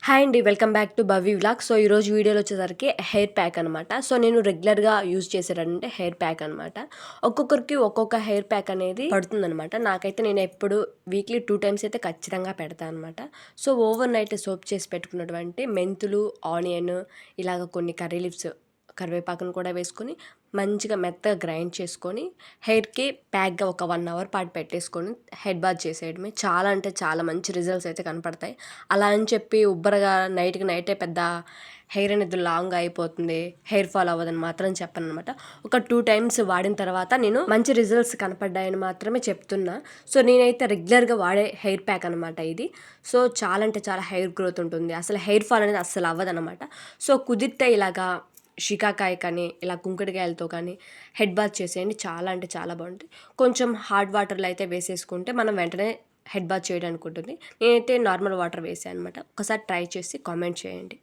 Hi అండి. Welcome back to Bhavya vlog. So, ఈరోజు వీడియోలో వచ్చేసరికి హెయిర్ ప్యాక్ అనమాట. సో, నేను రెగ్యులర్‌గా యూజ్ చేసేటంటే హెయిర్ ప్యాక్ అనమాట. ఒక్కొక్కరికి ఒక్కొక్క హెయిర్ ప్యాక్ అనేది పడుతుందనమాట. నాకైతే నేను ఎప్పుడు వీక్లీ 2 టైమ్స్ అయితే ఖచ్చితంగా పెడతా అనమాట. సో, ఓవర్ నైట్ సోప్ చేసి పెట్టుకున్నటువంటి మెంతులు, ఆనియన్ ఇలాగ కొన్ని కర్రీ లీవ్స్ కరివేపాకును కూడా వేసుకొని మంచిగా మెత్తగా గ్రైండ్ చేసుకొని హెయిర్‌కి ప్యాక్‌గా ఒక 1 అవర్ పాటు పెట్టేసుకొని హెడ్ బాత్ చేసేయడమే. చాలా అంటే చాలా మంచి రిజల్ట్స్ అయితే కనపడతాయి. అలా అని చెప్పి ఉబ్బరగా నైట్‌కి నైటే పెద్ద హెయిర్ అనేది లాంగ్‌గా అయిపోతుంది, హెయిర్ ఫాల్ అవ్వదని మాత్రం చెప్పననమాట. ఒక 2 టైమ్స్ వాడిన తర్వాత నేను మంచి రిజల్ట్స్ కనపడ్డాయని మాత్రమే చెప్తున్నా. సో, నేనైతే రెగ్యులర్‌గా వాడే హెయిర్ ప్యాక్ అనమాట ఇది. సో, చాలా అంటే చాలా హెయిర్ గ్రోత్ ఉంటుంది. అసలు హెయిర్ ఫాల్ అనేది అస్సలు అవ్వదనమాట. సో, కుదిరితే ఇలాగా షికాకాయ కానీ, ఇలా కుంకుడుకాయలతో కానీ హెడ్ బాత్ చేసేయండి. చాలా అంటే చాలా బాగుంటుంది. కొంచెం హాట్ వాటర్‌లో అయితే వేసేసుకుంటే మనం వెంటనే హెడ్ బాత్ చేయడానికి ఉంటుంది. నేనైతే నార్మల్ వాటర్ వేసాను అనమాట. ఒకసారి ట్రై చేసి కామెంట్ చేయండి.